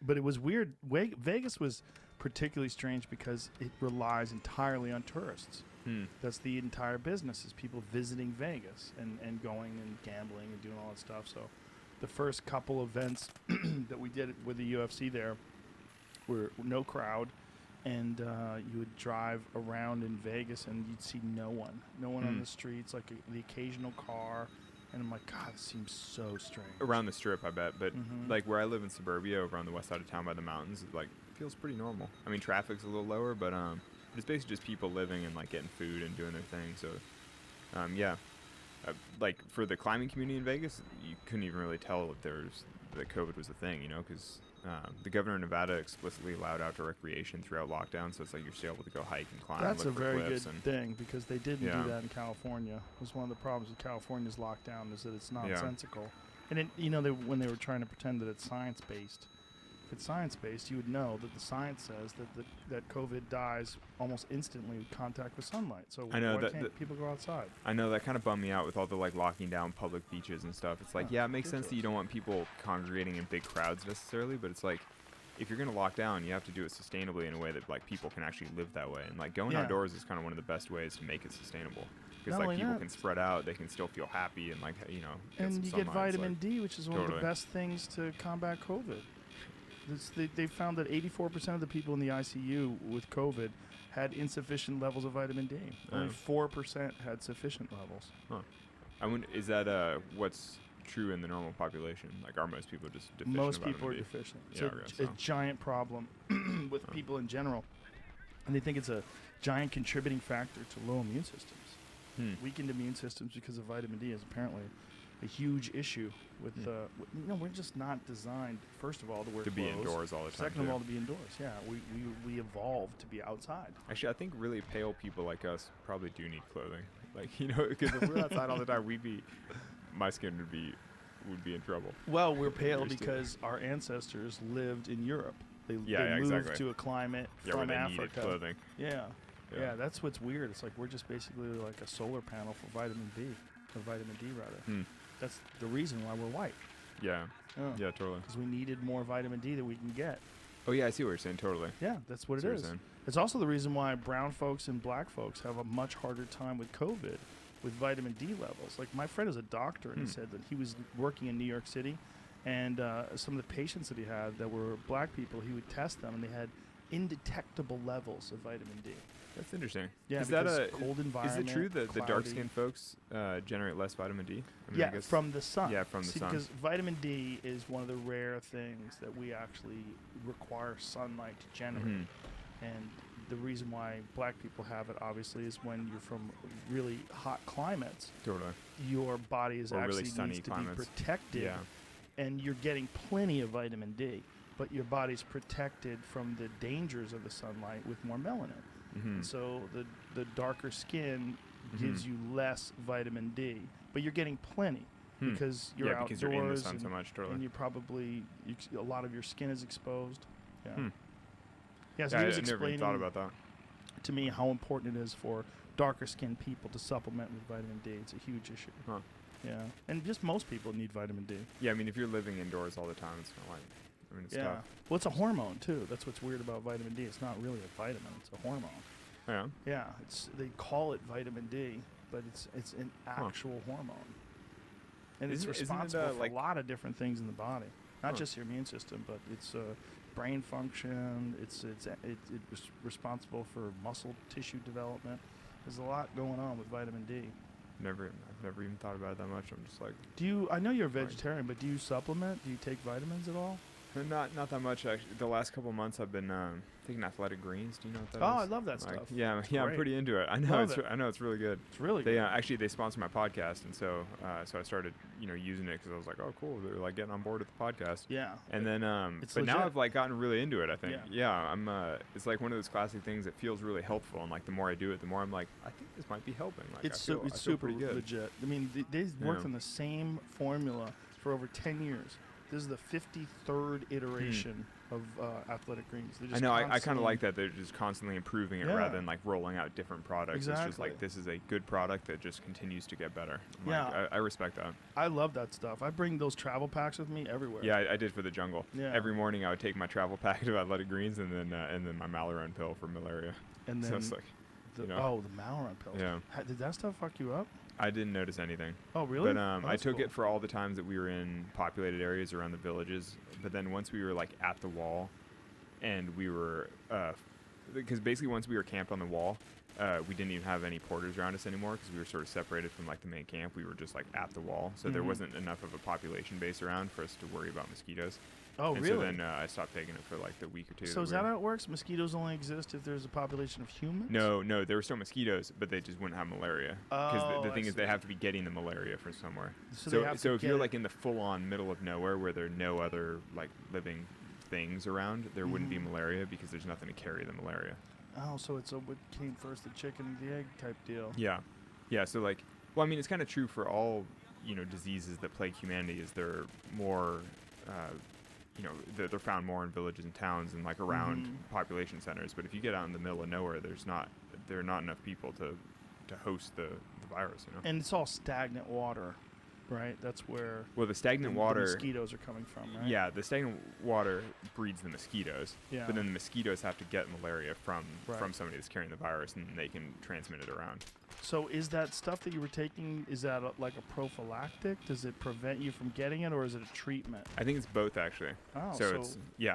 But it was weird. Vegas was particularly strange because it relies entirely on tourists. That's the entire business, is people visiting Vegas and going and gambling and doing all that stuff. So the first couple events that we did with the UFC there were no crowd, and you would drive around in Vegas and you'd see no one on the streets, like the occasional car. And I'm like, God, this seems so strange. Around the Strip, I bet. But like where I live in suburbia, over on the west side of town by the mountains, it like feels pretty normal. I mean, traffic's a little lower, but it's basically just people living and like getting food and doing their thing. So, yeah, like for the climbing community in Vegas, you couldn't even really tell that that COVID was a thing, you know, because the governor of Nevada explicitly allowed outdoor recreation throughout lockdown, so it's like you're still able to go hike and climb. That's look a for very cliffs good thing, because they didn't do that in California. It was one of the problems with California's lockdown, is that it's nonsensical. And it, you know, when they were trying to pretend that it's science-based, if it's science-based, you would know that the science says that COVID dies almost instantly with contact with sunlight. So why can't people go outside? I know that kind of bummed me out with all the like locking down public beaches and stuff. It's like, it makes sense that you don't want people congregating in big crowds necessarily, but it's like, if you're going to lock down, you have to do it sustainably in a way that like people can actually live that way. And like going outdoors is kind of one of the best ways to make it sustainable, because like people can spread out, they can still feel happy, and like, you know, and you get vitamin D, which is one of the best things to combat COVID. They found that 84% of the people in the ICU with COVID had insufficient levels of vitamin D. Only 4% had sufficient levels. Huh. Is that what's true in the normal population? Like, are most people just deficient? Most people are deficient. It's a giant problem with people in general. And they think it's a giant contributing factor to low immune systems. Weakened immune systems because of vitamin D is apparently a huge issue with we're just not designed, first of all, to wear clothes. Be indoors all the time. Second of all, to be indoors. Yeah, we evolved to be outside. Actually, I think really pale people like us probably do need clothing. Like, you know, because if we're outside all the time, my skin would be in trouble. Well, we're pale because our ancestors lived in Europe. They moved to a climate from where Africa. Needed clothing. Yeah, that's what's weird. It's like we're just basically like a solar panel for vitamin B, or vitamin D rather. That's the reason why we're white. Yeah, totally. Because we needed more vitamin D that we can get. Oh yeah, I see what you're saying. Totally. Yeah, that's what it is. It's also the reason why brown folks and black folks have a much harder time with COVID, with vitamin D levels. Like, my friend is a doctor, and he said that he was working in New York City, and some of the patients that he had that were black people, he would test them, and they had indetectable levels of vitamin D. That's interesting. Yeah, is that a cold environment? Is it true that the dark-skinned folks generate less vitamin D? From the sun. Yeah, from the sun. Because vitamin D is one of the rare things that we actually require sunlight to generate. And the reason why black people have it, obviously, is when you're from really hot climates. Totally. Your body is actually really sunny needs climates. To be protected, and you're getting plenty of vitamin D. But your body's protected from the dangers of the sunlight with more melanin. So the darker skin gives you less vitamin D, but you're getting plenty because you're outdoors, you're in the sun so much. Totally. And you probably a lot of your skin is exposed. Yeah. Yeah. So I he was never even explaining thought about that to me how important it is for darker skinned people to supplement with vitamin D. It's a huge issue. Huh. Yeah, and just most people need vitamin D. Yeah, I mean, if you're living indoors all the time, it's kind of like. I mean, it's tough. Well, it's a hormone too. That's what's weird about vitamin D. It's not really a vitamin; it's a hormone. Yeah. Yeah. They call it vitamin D, but it's an actual hormone, and it's responsible for a lot of different things in the body. Not just your immune system, but it's brain function. It's responsible for muscle tissue development. There's a lot going on with vitamin D. I've never even thought about it that much. I'm just like. I know you're a vegetarian, but do you supplement? Do you take vitamins at all? Not that much, actually. The last couple of months I've been taking athletic greens. Do you know what that is? Oh, I love that stuff. Yeah, I'm pretty into it. I know it's really good. It's really good. Actually, they sponsor my podcast, and so I started using it because I was like, oh, cool, they're like getting on board with the podcast. Yeah. And then but now I've like gotten really into it. I think. Yeah. I'm. It's like one of those classic things that feels really helpful, and like the more I do it, the more I'm like, I think this might be helping. Like, it's super pretty good. Legit. I mean, they've worked on the same formula for over 10 years. This is the 53rd iteration of Athletic Greens. I know. I kind of like that. They're just constantly improving it rather than like rolling out different products. Exactly. It's just like this is a good product that just continues to get better. I respect that. I love that stuff. I bring those travel packs with me everywhere. Yeah, I did for the jungle. Yeah. Every morning I would take my travel packet of Athletic Greens and then my Malarone pill for malaria. And then so it's like, the Malarone pills. Yeah. Did that stuff fuck you up? I didn't notice anything. Oh, really? But I took cool. it for all the times that we were in populated areas around the villages. But then once we were like at the wall, and we were, because basically once we were camped on the wall, we didn't even have any porters around us anymore because we were sort of separated from like the main camp. We were just like at the wall, so there wasn't enough of a population base around for us to worry about mosquitoes. Oh, and really? So then I stopped taking it for like the week or two. So is that how it works? Mosquitoes only exist if there's a population of humans? No, there were still mosquitoes, but they just wouldn't have malaria. Because the thing is, they have to be getting the malaria from somewhere. So if you're like in the full-on middle of nowhere where there are no other like living things around, there wouldn't be malaria because there's nothing to carry the malaria. Oh, so it's what came first, the chicken and the egg type deal. Yeah. So like, well, I mean, it's kind of true for all diseases that plague humanity. Is they're more they're found more in villages and towns and like around population centers. But if you get out in the middle of nowhere, there are not enough people to host the virus. And it's all stagnant water, right? That's where the stagnant water the mosquitoes are coming from, right? Yeah, the stagnant water breeds the mosquitoes. Yeah. But then the mosquitoes have to get malaria from somebody that's carrying the virus, and they can transmit it around. So is that stuff that you were taking, is that like a prophylactic? Does it prevent you from getting it, or is it a treatment? I think it's both, actually. Oh, so it's, yeah.